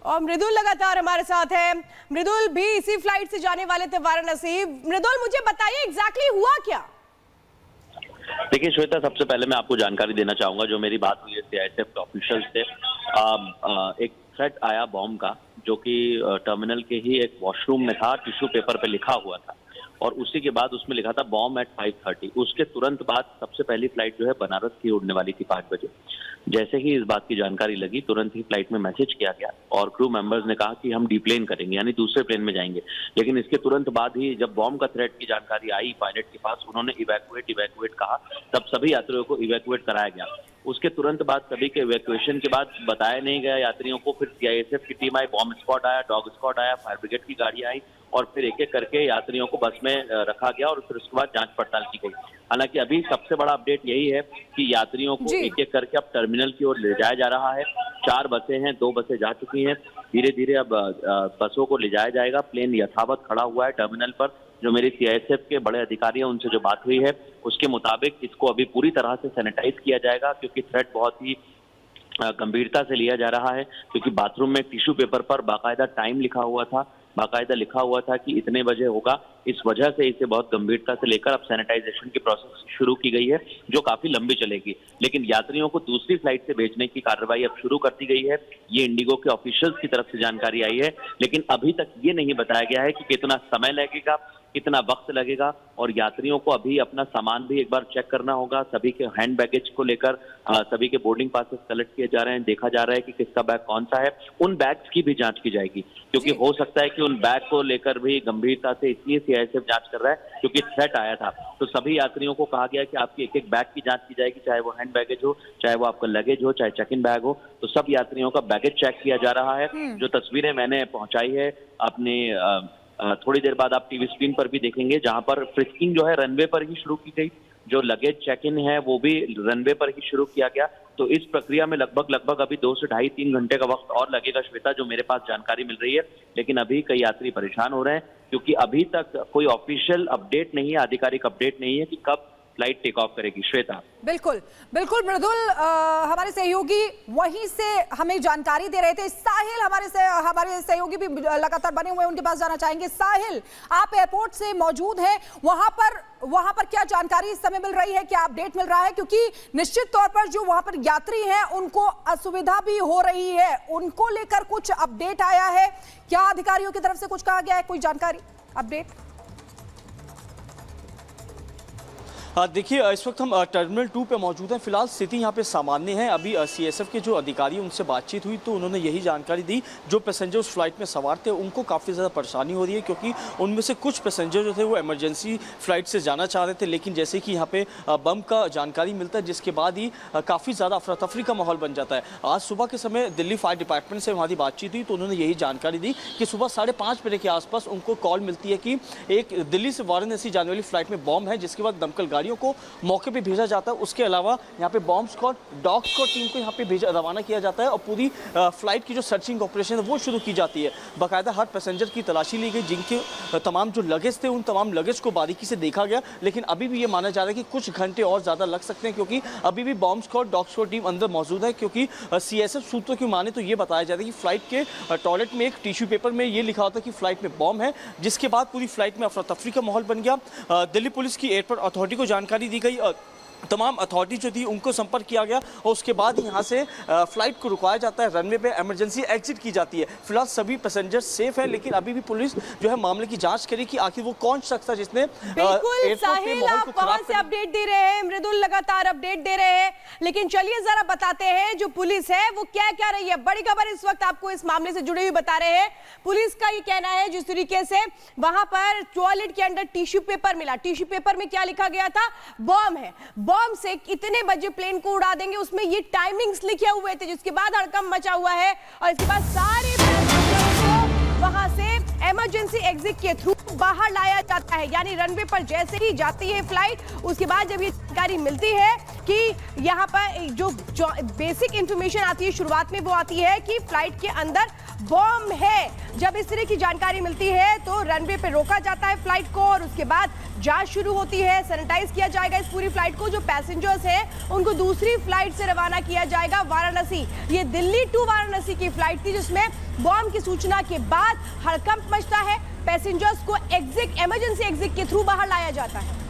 और मृदुल लगातार हमारे साथ है। मृदुल भी इसी फ्लाइट से जाने वाले थे वाराणसी। मृदुल, मुझे बताइए एग्जैक्टली हुआ क्या? देखिए श्वेता, सबसे पहले मैं आपको जानकारी देना चाहूंगा। जो मेरी बात हुई है सीआईएसएफ ऑफिशियल से, एक थ्रेट आया बॉम्ब का, जो कि टर्मिनल के ही एक वॉशरूम में था, टिश्यू पेपर पे लिखा हुआ था और उसी के बाद उसमें लिखा था बॉम्ब एट 5:30। उसके तुरंत बाद सबसे पहली फ्लाइट जो है बनारस की उड़ने वाली थी 5 बजे। जैसे ही इस बात की जानकारी लगी, तुरंत ही फ्लाइट में मैसेज किया गया और क्रू मेंबर्स ने कहा कि हम डीप्लेन करेंगे, यानी दूसरे प्लेन में जाएंगे। लेकिन इसके तुरंत बाद ही जब बॉम्ब का थ्रेट की जानकारी आई पायलट के पास, उन्होंने इवैक्यूएट कहा, तब सभी यात्रियों को इवैक्यूएट कराया गया। उसके तुरंत बाद सभी के इवैक्यूएशन के बाद बताया नहीं गया यात्रियों को, फिर सीआईएसएफ की टीम आई, बॉम्ब स्क्वाड आया, डॉग स्क्वाड आया, फायर ब्रिगेड की गाड़ी आई और फिर एक एक करके यात्रियों को बस में रखा गया और फिर उसके बाद जांच पड़ताल की गई। हालांकि अभी सबसे बड़ा अपडेट यही है कि यात्रियों को एक एक करके अब टर्मिनल की ओर ले जाया जा रहा है। 4 बसें हैं, 2 बसें जा चुकी हैं। धीरे धीरे अब बसों को ले जाया जाएगा। प्लेन यथावत खड़ा हुआ है टर्मिनल पर। जो मेरी सीआईएसएफ के बड़े अधिकारी हैं, उनसे जो बात हुई है उसके मुताबिक इसको अभी पूरी तरह से सैनिटाइज किया जाएगा, क्योंकि थ्रेट बहुत ही गंभीरता से लिया जा रहा है। क्योंकि बाथरूम में टिश्यू पेपर पर बाकायदा टाइम लिखा हुआ था, बाकायदा लिखा हुआ था कि इतने बजे होगा। इस वजह से इसे बहुत गंभीरता से लेकर अब सैनिटाइजेशन की प्रोसेस शुरू की गई है, जो काफी लंबी चलेगी। लेकिन यात्रियों को दूसरी फ्लाइट से भेजने की कार्रवाई अब शुरू कर दी गई है। ये इंडिगो के ऑफिशियल्स की तरफ से जानकारी आई है, लेकिन अभी तक ये नहीं बताया गया है कि कितना समय लगेगा, कितना वक्त लगेगा। और यात्रियों को अभी अपना सामान भी एक बार चेक करना होगा। सभी के हैंड बैगेज को लेकर सभी के बोर्डिंग पासेस कलेक्ट किए जा रहे हैं, देखा जा रहा है कि किसका बैग कौन सा है। उन बैग्स की भी जांच की जाएगी, क्योंकि हो सकता है कि उन बैग को लेकर भी गंभीरता से इसलिए सीआईएसएफ जांच कर रहा है क्योंकि थ्रेट आया था। तो सभी यात्रियों को कहा गया कि आपकी एक एक बैग की जांच की जाएगी, चाहे वो हैंड बैगेज हो, चाहे वो आपका लगेज हो, चाहे चेक इन बैग हो। तो सब यात्रियों का बैगेज चेक किया जा रहा है। जो तस्वीरें मैंने पहुंचाई है अपने थोड़ी देर बाद आप टीवी स्क्रीन पर भी देखेंगे, जहां पर फ्रिस्किंग जो है रनवे पर ही शुरू की गई। जो लगेज चेक इन है वो भी रनवे पर ही शुरू किया गया। तो इस प्रक्रिया में लगभग अभी 2 से ढाई 3 घंटे का वक्त और लगेगा श्वेता, जो मेरे पास जानकारी मिल रही है। लेकिन अभी कई यात्री परेशान हो रहे हैं, क्योंकि अभी तक कोई ऑफिशियल अपडेट नहीं है, आधिकारिक अपडेट नहीं है कि कब फ्लाइट टेक ऑफ करेगी। श्वेता, बिल्कुल बिल्कुल मृदुल, हमारे सहयोगी वहीं से हमें जानकारी दे रहे थे। साहिल हमारे सहयोगी भी लगातार बने हुए हैं, उनके पास जाना चाहेंगे। साहिल, आप एयरपोर्ट से मौजूद हैं, वहां पर क्या जानकारी इस समय मिल रही है, क्या अपडेट मिल रहा है? क्योंकि निश्चित तौर पर जो वहां पर यात्री हैं उनको असुविधा भी हो रही है, उनको लेकर कुछ अपडेट आया है क्या? अधिकारियों की तरफ से कुछ कहा गया है, कोई जानकारी, अपडेट? देखिए, इस वक्त हम टर्मिनल 2 पे मौजूद हैं। फिलहाल स्थिति यहाँ पे सामान्य है। अभी सीएसएफ के जो अधिकारी उनसे बातचीत हुई तो उन्होंने यही जानकारी दी, जो पैसेंजर उस फ्लाइट में सवार थे उनको काफ़ी ज़्यादा परेशानी हो रही है, क्योंकि उनमें से कुछ पैसेंजर जो थे वो इमरजेंसी फ्लाइट से जाना चाह रहे थे। लेकिन जैसे कि यहाँ पे बम का जानकारी मिलता है, जिसके बाद ही काफ़ी ज़्यादा अफरा तफरी का माहौल बन जाता है। आज सुबह के समय दिल्ली फायर डिपार्टमेंट से हमारी बातचीत हुई तो उन्होंने यही जानकारी दी कि सुबह 5:30 बजे के आसपास उनको कॉल मिलती है कि एक दिल्ली से वाराणसी जाने वाली फ्लाइट में बॉम्ब है, जिसके बाद दमकल गाड़ियों को मौके पे भेजा जाता है। उसके अलावा यहाँ पे bomb squad, dog squad team को यहाँ पे रवाना किया जाता है और पूरी फ्लाइट की जो सर्चिंग ऑपरेशन है वो शुरू की जाती है। बाकायदा हर पैसेंजर की तलाशी ली गई, जिनके तमाम जो लगेज थे उन तमाम लगेज को बारीकी से देखा गया। लेकिन अभी भी ये माना जा रहा है कि कुछ घंटे और ज़्यादा लग सकते हैं, क्योंकि अभी भी bomb squad, dog squad team अंदर मौजूद है। क्योंकि सीएसएफ सूत्रों की माने तो ये बताया जाता है कि फ्लाइट के टॉयलेट में एक टिश्यू पेपर में ये लिखा होता है कि फ्लाइट में बॉम्ब है, जिसके बाद पूरी फ्लाइट में अफरा तफरी का माहौल बन गया। दिल्ली पुलिस की एयरपोर्ट अथॉरिटी को जानकारी दी गई, तमाम अथॉरिटी जो थी उनको संपर्क किया गया और उसके बाद यहाँ से फ्लाइट को रुकवाया जाता है। रनवे पे इमरजेंसी एग्जिट की जाती है। फिलहाल सभी पैसेंजर सेफ है, लेकिन अभी भी पुलिस जो है मामले की जांच करे कि आखिर वो कौन शख्स था जिसने बिल्कुल साहिल, आप वहां से अपडेट दे रहे हैं, मृदुल लगातार अपडेट दे रहे हैं। लेकिन चलिए जरा बताते हैं जो पुलिस है वो क्या क्या रही है। बड़ी खबर इस वक्त आपको इस मामले से जुड़ी हुई बता रहे हैं। पुलिस का ये कहना है, जिस तरीके से वहां पर टॉयलेट के अंदर टिश्यू पेपर मिला, टिश्यू पेपर में क्या लिखा गया था? बॉम्ब है। बॉम्ब से कितने बजे प्लेन को उड़ा देंगे, उसमें ये टाइमिंग्स लिखे हुए थे, जिसके बाद हड़कंप मचा हुआ है। और इसके बाद सारे पैसेंजर्स को वहां से इमरजेंसी एग्जिट के थ्रू बाहर लाया जाता है। यानी रनवे पर जैसे ही जाती है फ्लाइट, उसके बाद जब ये जानकारी मिलती है कि यहाँ पर जो बेसिक इंफॉर्मेशन आती है शुरुआत में, वो आती है कि फ्लाइट के अंदर बॉम्ब है। जब इस तरह की जानकारी मिलती है तो रनवे पे रोका जाता है फ्लाइट को और उसके बाद जांच शुरू होती है, सैनिटाइज किया जाएगा इस पूरी फ्लाइट को। जो पैसेंजर्स हैं उनको दूसरी फ्लाइट से रवाना किया जाएगा वाराणसी। ये दिल्ली टू वाराणसी की फ्लाइट थी जिसमें बॉम्ब की सूचना के बाद हड़कंप मचता है। पैसेंजर्स को एग्जिट, इमरजेंसी एग्जिट के थ्रू बाहर लाया जाता है।